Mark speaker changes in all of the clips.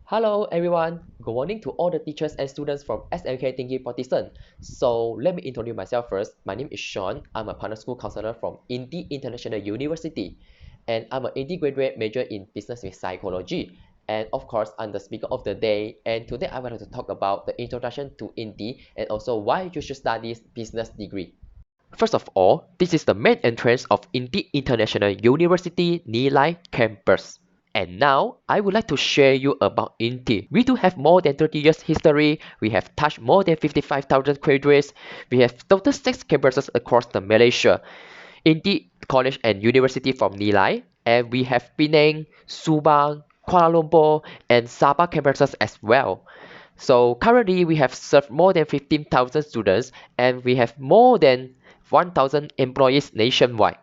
Speaker 1: Hello everyone, good morning to all the teachers and students from SLK Tinggi Potison. So let me introduce myself first. My name is Sean. I'm a partner school counselor from Inti International University, and I'm an Inti graduate major in business with psychology. And of course, I'm the speaker of the day. And today I wanted to talk about the introduction to Inti and also why you should study business degree. First of all, this is the main entrance of Inti International University Nilai campus. And now, I would like to share you about Inti. We do have more than 30 years history. We have touched more than 55,000 graduates. We have total 6 campuses across the Malaysia. Inti College and University from Nilai. And we have Penang, Subang, Kuala Lumpur, and Sabah campuses as well. So currently, we have served more than 15,000 students and we have more than 1,000 employees nationwide.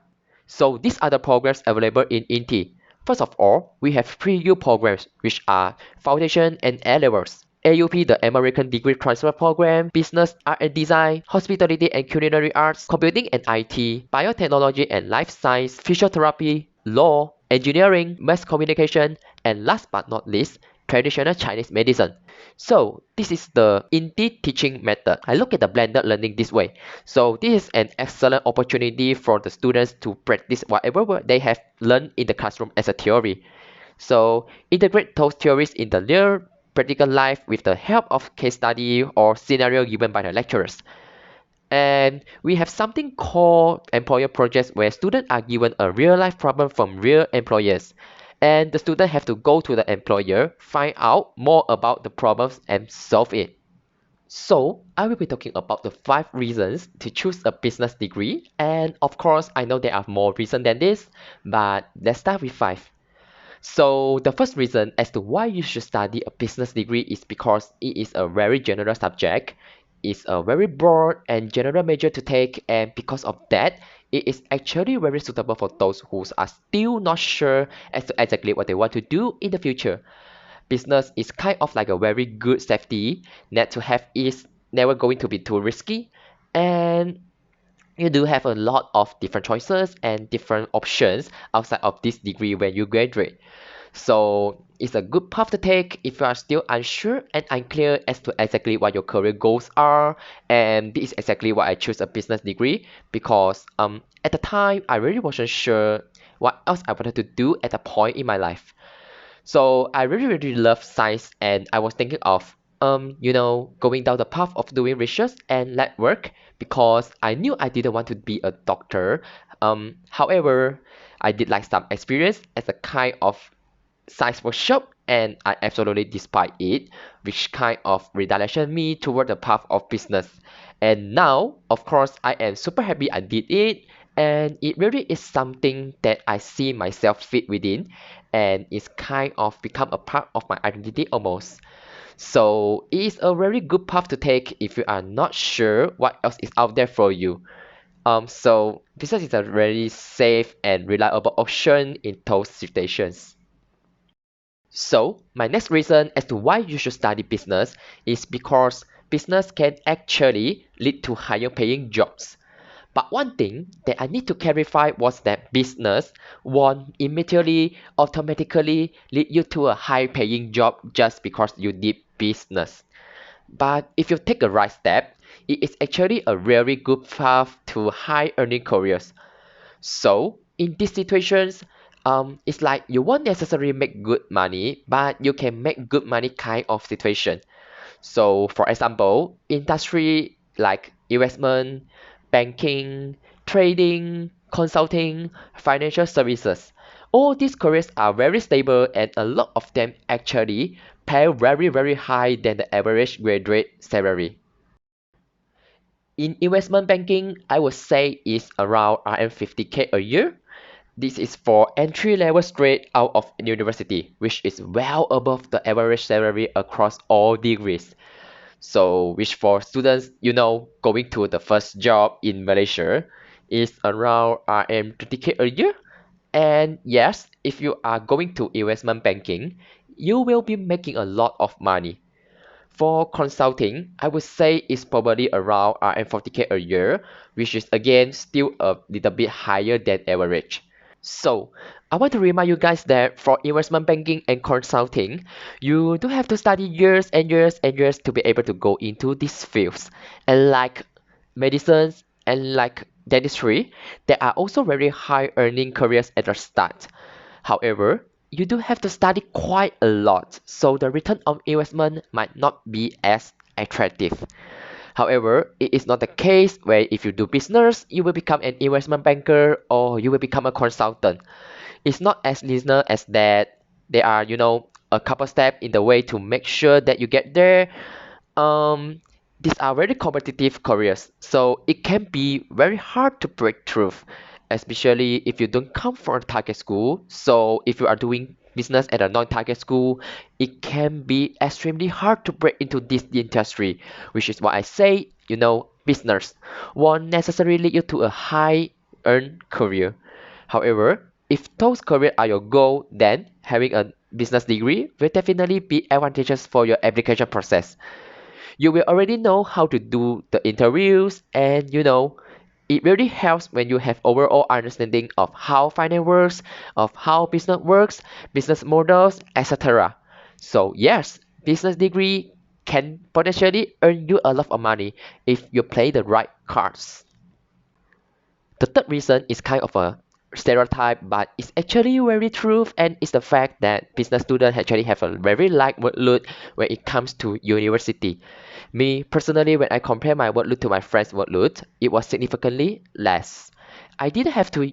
Speaker 1: So these are the programs available in Inti. First of all, we have 3U programs, which are Foundation and A-Levels. AUP, the American Degree Transfer Program, Business, Art and Design, Hospitality and Culinary Arts, Computing and IT, Biotechnology and Life Science, Physiotherapy, Law, Engineering, Mass Communication, and last but not least, Traditional Chinese Medicine. So this is the Inti teaching method. I look at the blended learning this way. So this is an excellent opportunity for the students to practice whatever they have learned in the classroom as a theory. So integrate those theories in the real practical life with the help of case study or scenario given by the lecturers. And we have something called employer projects where students are given a real life problem from real employers. And the student have to go to the employer, find out more about the problems and solve it. So, I will be talking about the 5 reasons to choose a business degree. And of course, I know there are more reasons than this, but let's start with 5. So, the first reason as to why you should study a business degree is because it is a very general subject. It's a very broad and general major to take, and because of that, it is actually very suitable for those who are still not sure as to exactly what they want to do in the future. Business is kind of like a very good safety net to have. Is never going to be too risky, and you do have a lot of different choices and different options outside of this degree when you graduate. So it's a good path to take if you are still unsure and unclear as to exactly what your career goals are. And this is exactly why I choose a business degree because at the time I really wasn't sure what else I wanted to do at a point in my life. So I really love science and I was thinking of going down the path of doing research and lab work because I knew I didn't want to be a doctor. However, I did like some experience as a kind of science workshop and I absolutely despise it, which kind of redirected me toward the path of business. And now, of course, I am super happy I did it, and it really is something that I see myself fit within, and it's kind of become a part of my identity almost. So it is a very good path to take if you are not sure what else is out there for you. So business is a very safe and reliable option in those situations. So, my next reason as to why you should study business is because business can actually lead to higher paying jobs. But one thing that I need to clarify was that business won't immediately automatically lead you to a high paying job just because you did business. But if you take the right step, it is actually a very good path to high earning careers. So in these situations, it's like you won't necessarily make good money, but you can make good money kind of situation. So for example, industry like investment, banking, trading, consulting, financial services. All these careers are very stable and a lot of them actually pay very high than the average graduate salary. In investment banking, I would say it's around RM 50K a year. This is for entry level straight out of university, which is well above the average salary across all degrees. So, which for students, going to the first job in Malaysia is around RM 30K a year. And yes, if you are going to investment banking, you will be making a lot of money. For consulting, I would say it's probably around RM 40K a year, which is again still a little bit higher than average. So, I want to remind you guys that for investment banking and consulting, you do have to study years and years and years to be able to go into these fields. And like medicines and like dentistry, there are also very high earning careers at the start. However, you do have to study quite a lot, so the return on investment might not be as attractive. However, it is not the case where if you do business, you will become an investment banker or you will become a consultant. It's not as linear as that. There are, a couple steps in the way to make sure that you get there. Um, these are very competitive careers, so it can be very hard to break through, especially if you don't come from a target school. So if you are doing business at a non-target school, it can be extremely hard to break into this industry, which is why I say, business won't necessarily lead you to a high earned career. However, if those careers are your goal, then having a business degree will definitely be advantageous for your application process. You will already know how to do the interviews, and it really helps when you have overall understanding of how finance works, of how business works, business models, etc. So yes, business degree can potentially earn you a lot of money if you play the right cards. The third reason is kind of a stereotype, but it's actually very true, and it's the fact that business students actually have a very light workload when it comes to university. Me personally, when I compare my workload to my friend's workload, it was significantly less. I didn't have to,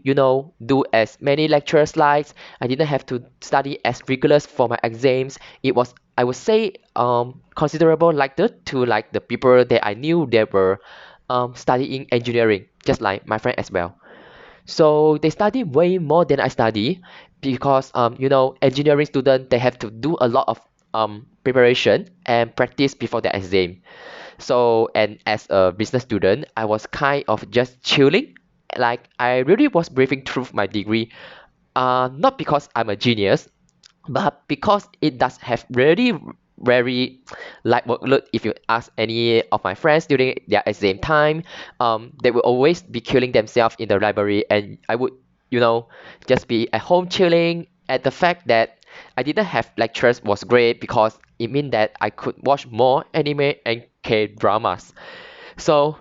Speaker 1: do as many lecture slides. I didn't have to study as rigorous for my exams. It was, I would say, considerable like to like the people that I knew they were studying engineering, just like my friend as well. So they study way more than I study because engineering students they have to do a lot of preparation and practice before the exam. So and as a business student, I was kind of just chilling. Like I really was breathing through my degree. Not because I'm a genius, but because it does have really very light workload. If you ask any of my friends during their exam time, they will always be killing themselves in the library, and I would, just be at home chilling. At the fact that I didn't have lectures was great because it meant that I could watch more anime and K dramas. So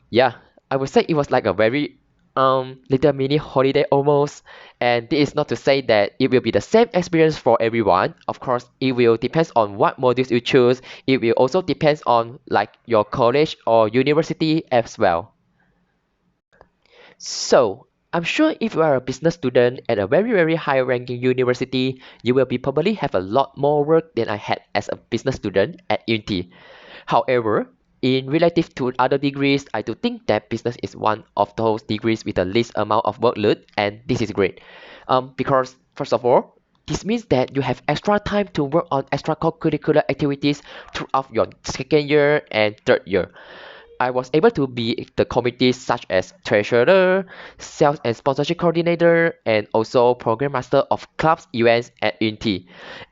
Speaker 1: yeah, I would say it was like a very little mini holiday almost. And this is not to say that it will be the same experience for everyone. Of course, it will depends on what modules you choose. It will also depends on like your college or university as well. So, I'm sure if you are a business student at a very very high ranking university, you will be probably have a lot more work than I had as a business student at Inti. However, in relative to other degrees, I do think that business is one of those degrees with the least amount of workload, and this is great. Because first of all, this means that you have extra time to work on extracurricular activities throughout your second year and third year. I was able to be the committees such as treasurer, sales and sponsorship coordinator, and also program master of clubs events at Inti.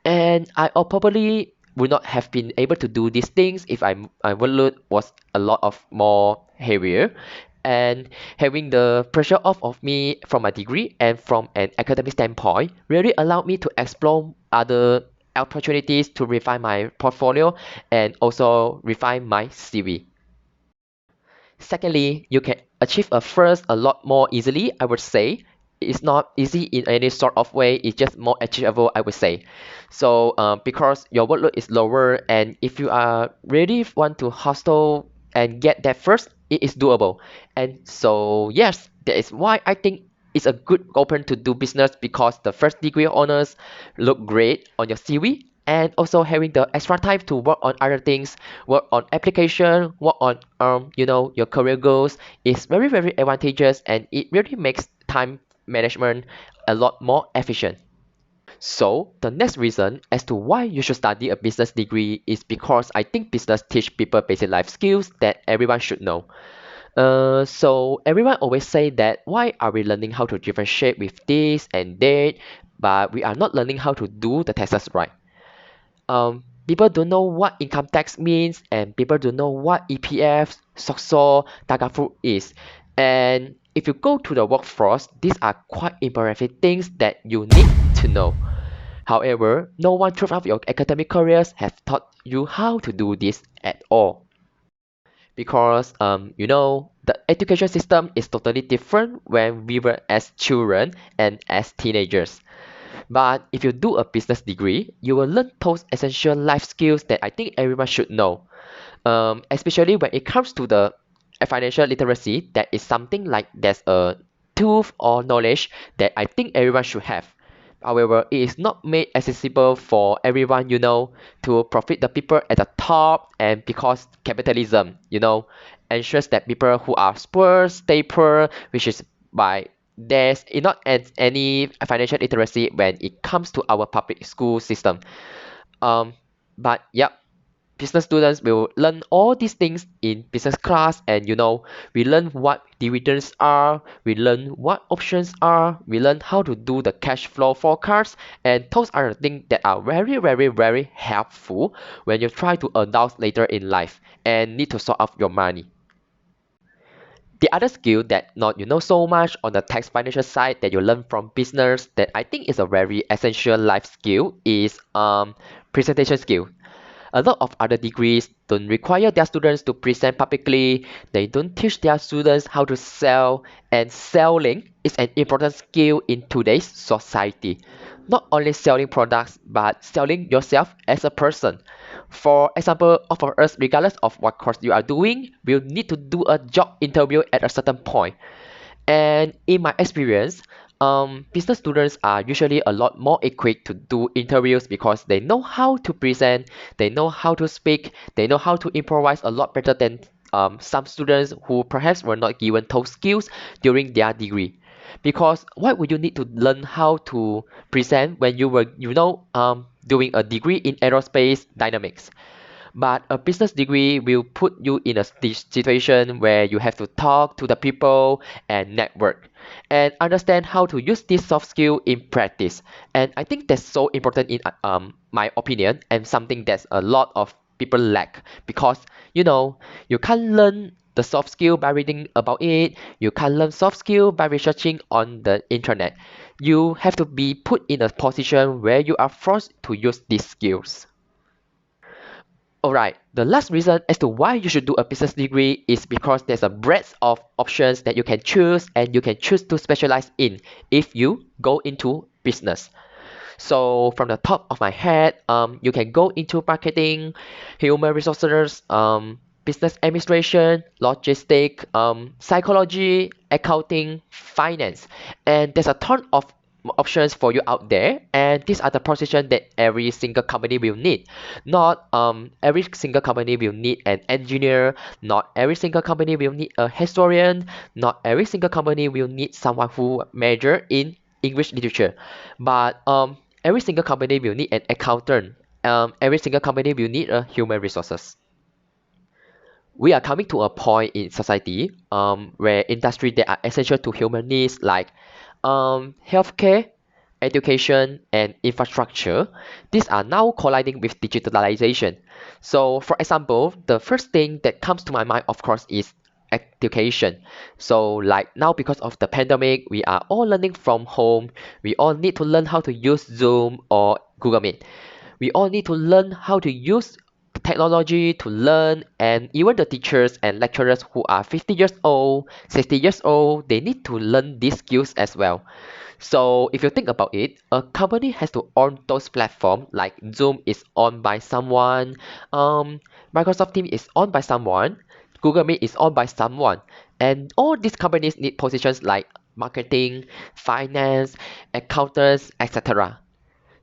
Speaker 1: And probably would not have been able to do these things if my workload was a lot of more heavier. And having the pressure off of me from my degree and from an academic standpoint really allowed me to explore other opportunities to refine my portfolio and also refine my CV. Secondly, you can achieve a first a lot more easily, I would say. It's not easy in any sort of way, it's just more achievable, I would say. So, because your workload is lower, and if you are really want to hustle and get that first, it is doable. And so, yes, that is why I think it's a good open to do business because the first degree honors look great on your CV, and also having the extra time to work on other things, work on application, work on your career goals is very very advantageous, and it really makes time management a lot more efficient. So the next reason as to why you should study a business degree is because I think business teach people basic life skills that everyone should know. So everyone always say that why are we learning how to differentiate with this and that, but we are not learning how to do the taxes right. People don't know what income tax means, and people don't know what EPF, SOXO, Tagafu is. And if you go to the workforce, these are quite imperative things that you need to know. However, no one throughout your academic careers have taught you how to do this at all. Because the education system is totally different when we were as children and as teenagers. But if you do a business degree, you will learn those essential life skills that I think everyone should know. Especially when it comes to the financial literacy, that is something like there's a tool or knowledge that I think everyone should have. However, it is not made accessible for everyone, to profit the people at the top, and because capitalism, ensures that people who are poor stay poor, which is by there's not any financial literacy when it comes to our public school system. Um, but yep, business students will learn all these things in business class, and we learn what dividends are, we learn what options are, we learn how to do the cash flow forecast, and those are the things that are very very very helpful when you try to adult later in life and need to sort out your money. The other skill that not so much on the tax financial side that you learn from business that I think is a very essential life skill is presentation skill. A lot of other degrees don't require their students to present publicly. They don't teach their students how to sell, and selling is an important skill in today's society. Not only selling products, but selling yourself as a person. For example, all of us, regardless of what course you are doing, will need to do a job interview at a certain point. And in my experience, business students are usually a lot more equipped to do interviews because they know how to present, they know how to speak, they know how to improvise a lot better than some students who perhaps were not given those skills during their degree. Because why would you need to learn how to present when you were, doing a degree in aerospace dynamics? But a business degree will put you in a situation where you have to talk to the people and network and understand how to use this soft skill in practice. And I think that's so important in my opinion, and something that a lot of people lack, because you can't learn the soft skill by reading about it. You can't learn soft skill by researching on the internet. You have to be put in a position where you are forced to use these skills. Alright, the last reason as to why you should do a business degree is because there's a breadth of options that you can choose, and you can choose to specialize in if you go into business. So from the top of my head, you can go into marketing, human resources, business administration, logistics, psychology, accounting, finance, and there's a ton of options for you out there. And these are the positions that every single company will need. Not every single company will need an engineer. Not every single company will need a historian. Not every single company will need someone who major in English literature. But every single company will need an accountant. Every single company will need a human resources. We are coming to a point in society where industries that are essential to human needs like healthcare, education, and infrastructure, these are now colliding with digitalization. So, for example, the first thing that comes to my mind, of course, is education. So, like now, because of the pandemic, we are all learning from home. We all need to learn how to use Zoom or Google Meet. We all need to learn how to use technology to learn, and even the teachers and lecturers who are 50 years old, 60 years old, they need to learn these skills as well. So if you think about it, a company has to own those platforms, like Zoom is owned by someone, Microsoft Teams is owned by someone, Google Meet is owned by someone, and all these companies need positions like marketing, finance, accountants, etc.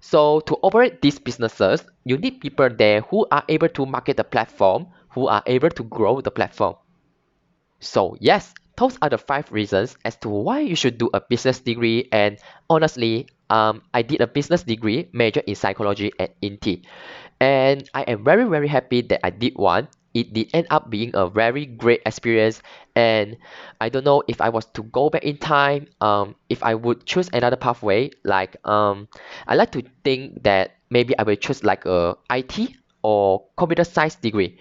Speaker 1: So to operate these businesses, you need people there who are able to market the platform, who are able to grow the platform. So yes, those are the 5 reasons as to why you should do a business degree. And honestly, I did a business degree major in psychology at Inti, and I am very very happy that I did one. It did end up being a very great experience, and I don't know if I was to go back in time, if I would choose another pathway. Like I like to think that maybe I will choose like a IT or computer science degree.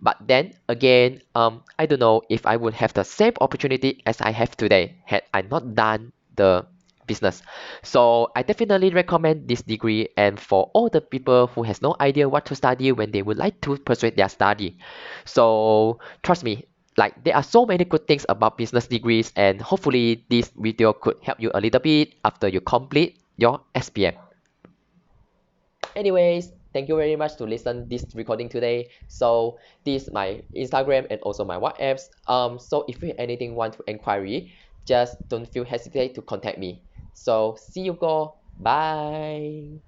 Speaker 1: But then again, I don't know if I would have the same opportunity as I have today had I not done the business. So I definitely recommend this degree, and for all the people who has no idea what to study when they would like to pursue their study. So trust me, like there are so many good things about business degrees, and hopefully this video could help you a little bit after you complete your SPM. Anyways, thank you very much to listen this recording today. So this is my Instagram and also my WhatsApps. So if you have anything want to inquiry, just don't feel hesitate to contact me. So see you go. Bye.